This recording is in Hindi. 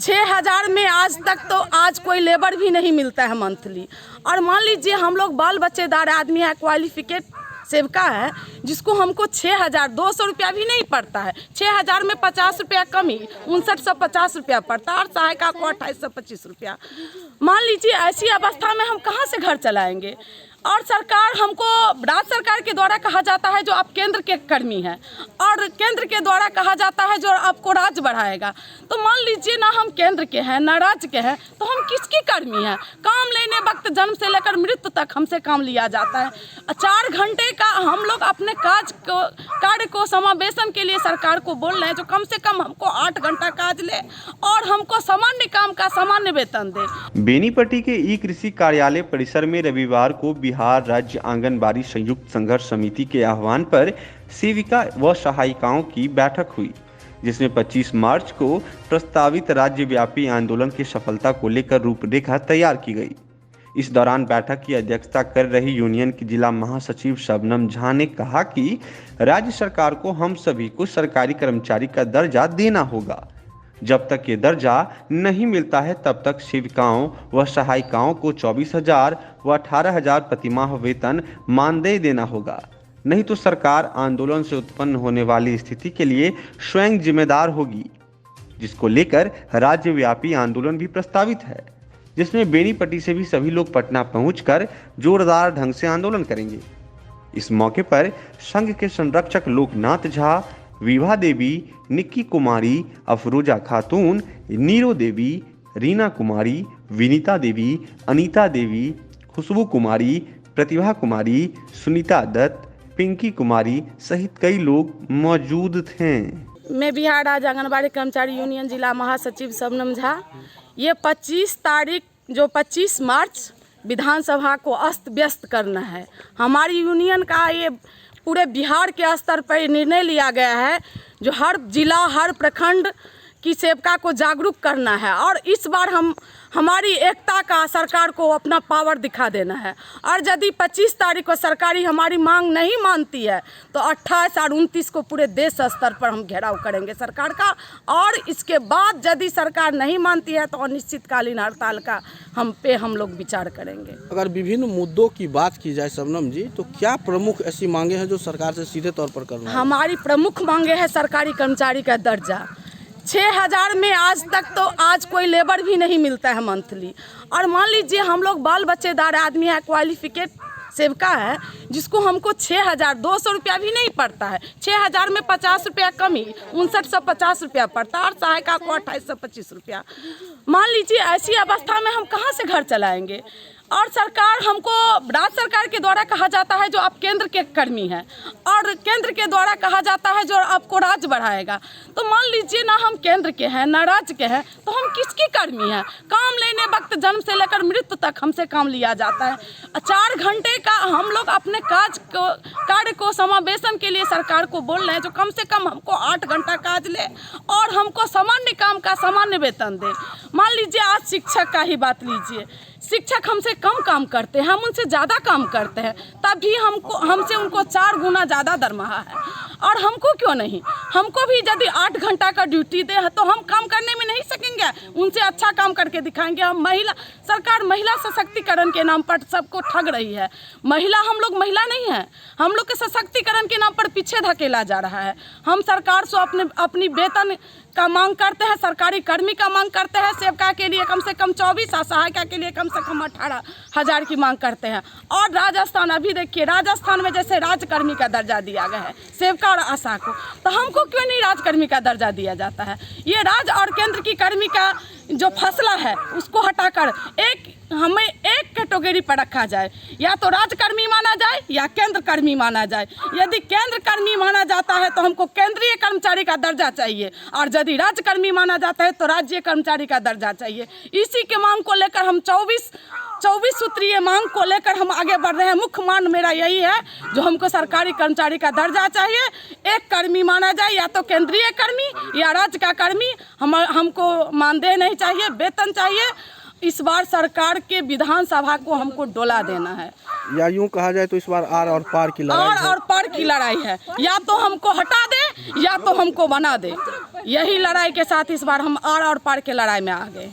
6,000 में आज कोई लेबर भी नहीं मिलता है मंथली। और मान लीजिए हम लोग बाल बच्चेदार आदमी है, क्वालिफिकेट सेवका है, जिसको हमको 6,200 रुपया भी नहीं पड़ता है। 6,000 में 50 रुपया कम ही 5950 रुपया पड़ता है और सहायिका को 2825 रुपया। मान लीजिए ऐसी अवस्था में हम कहाँ से घर चलाएंगे। और सरकार हमको, राज्य सरकार के द्वारा कहा जाता है जो आप केंद्र के कर्मी हैं, और केंद्र के द्वारा कहा जाता है जो आपको राज्य बढ़ाएगा। तो मान लीजिए ना हम केंद्र के हैं ना राज्य के हैं, तो हम किसकी कर्मी हैं। काम लेने वक्त जन्म से लेकर मृत्यु तक हमसे काम लिया जाता है। 4 घंटे का हम लोग अपने कार्य को समावेशन के लिए सरकार को बोल रहे हैं जो कम से कम हमको 8 घंटा काज ले और हमको सामान्य काम का सामान्य वेतन दे। बेनीपट्टी के ई कृषि कार्यालय परिसर में रविवार को बिहार राज्य आंगनबाड़ी संयुक्त संघर्ष समिति के आह्वान पर सेविका व सहायिकाओं की बैठक हुई, जिसमें 25 मार्च को प्रस्तावित राज्यव्यापी आंदोलन की सफलता को लेकर रूपरेखा तैयार की गई। इस दौरान बैठक की अध्यक्षता कर रही यूनियन की जिला महासचिव शबनम झा ने कहा कि राज्य सरकार को हम सभी को सरकारी कर्मचारी का दर्जा देना होगा। जब तक ये दर्जा नहीं मिलता है तब तक सेविकाओं व सहायिकाओं को 24,000 व 18,000 प्रतिमाह वेतन मानदेय देना होगा, नहीं तो सरकार आंदोलन से उत्पन्न होने वाली स्थिति के लिए स्वयं जिम्मेदार होगी, जिसको लेकर राज्यव्यापी आंदोलन भी प्रस्तावित है, जिसमें बेनीपट्टी से भी सभी लोग पटना पहुंचकर जोरदार ढंग से आंदोलन करेंगे। इस मौके पर संघ के संरक्षक लोकनाथ झा, विभा देवी, निक्की कुमारी, अफरोजा खातून, नीरो देवी, रीना कुमारी, विनीता देवी, अनीता देवी, खुशबू कुमारी, प्रतिभा कुमारी, सुनीता दत्त, पिंकी कुमारी सहित कई लोग मौजूद थे। मैं बिहार राज्य आंगनबाड़ी कर्मचारी यूनियन जिला महासचिव शबनम झा। ये 25 मार्च विधानसभा को अस्त व्यस्त करना है। हमारी यूनियन का ये पूरे बिहार के स्तर पर निर्णय लिया गया है जो हर जिला हर प्रखंड की सेविका को जागरूक करना है और इस बार हमारी एकता का सरकार को अपना पावर दिखा देना है। और यदि 25 तारीख को सरकारी हमारी मांग नहीं मानती है तो 28 और 29 को पूरे देश स्तर पर हम घेराव करेंगे सरकार का। और इसके बाद यदि सरकार नहीं मानती है तो अनिश्चितकालीन हड़ताल का हम लोग विचार करेंगे। अगर विभिन्न मुद्दों की बात की जाए शबनम जी, तो क्या प्रमुख ऐसी मांगे हैं जो सरकार से सीधे तौर पर करना है? हमारी प्रमुख मांगे है सरकारी कर्मचारी का दर्जा। 6,000 में आज कोई लेबर भी नहीं मिलता है मंथली। और मान लीजिए हम लोग बाल बच्चेदार आदमी है, क्वालिफिकेट सेवका है, जिसको हमको 6,200 रुपया भी नहीं पड़ता है। 6,000 में 50 रुपया कम ही 5950 रुपया पड़ता है और सहायिका को 2825 रुपया। मान लीजिए ऐसी अवस्था में हम कहाँ से घर चलाएंगे। और सरकार हमको, राज्य सरकार के द्वारा कहा जाता है जो आप केंद्र के कर्मी हैं, और केंद्र के द्वारा कहा जाता है जो आपको राज्य बढ़ाएगा। तो मान लीजिए ना हम केंद्र के हैं ना राज्य के हैं, तो हम किसकी कर्मी हैं। काम लेने वक्त जन्म से लेकर मृत्यु तक हमसे काम लिया जाता है। 4 घंटे का हम लोग अपने कार्य को समावेशन के लिए सरकार को बोल रहे हैं जो कम से कम हमको 8 घंटा काज ले और हमको सामान्य काम का सामान्य वेतन दे। मान लीजिए आज शिक्षक का ही बात लीजिए, शिक्षक हमसे कम काम करते हैं, हम उनसे ज़्यादा काम करते हैं, तभी हमसे उनको 4 गुना ज़्यादा दरमाहा है। और हमको क्यों नहीं, हमको भी यदि 8 घंटा का ड्यूटी दे तो हम काम करने में नहीं सकेंगे, उनसे अच्छा काम करके दिखाएंगे। सरकार महिला सशक्तिकरण के नाम पर सबको ठग रही है। हम लोग महिला नहीं हैं, हम लोग के सशक्तिकरण के नाम पर पीछे धकेला जा रहा है। हम सरकार से अपनी वेतन का मांग करते हैं, सरकारी कर्मी का मांग करते हैं, सेवका के लिए कम से कम 24 और सहायिका के लिए कम से कम 18,000 की मांग करते हैं। और राजस्थान, अभी देखिए राजस्थान में जैसे राजकर्मी का दर्जा दिया गया है सेवका और आशा को, तो हमको क्यों नहीं राजकर्मी का दर्जा दिया जाता है। ये राज्य और केंद्र की कर्मी का जो फैसला है उसको हटाकर हमें एक कैटेगरी पर रखा जाए, या तो राजकर्मी माना जाए या केंद्र कर्मी माना जाए। यदि केंद्र कर्मी माना जाता है तो हमको केंद्रीय कर्मचारी का दर्जा चाहिए, और यदि राज्य कर्मी माना जाता है तो राज्य कर्मचारी का दर्जा चाहिए। इसी के मांग को लेकर हम 24 सूत्रीय मांग को लेकर हम आगे बढ़ रहे हैं। मुख्य मांग मेरा यही है जो हमको सरकारी कर्मचारी का दर्जा चाहिए, एक कर्मी माना जाए, या तो केंद्रीय कर्मी या राज्य का कर्मी। हमको मानदेय नहीं चाहिए, वेतन चाहिए। इस बार सरकार के विधानसभा को हमको डोला देना है, या यूं कहा जाए तो इस बार आर और पार की लड़ाई है। और पार की लड़ाई है, या तो हमको हटा दे या तो हमको बना दे। यही लड़ाई के साथ इस बार हम आर और पार के लड़ाई में आ गए।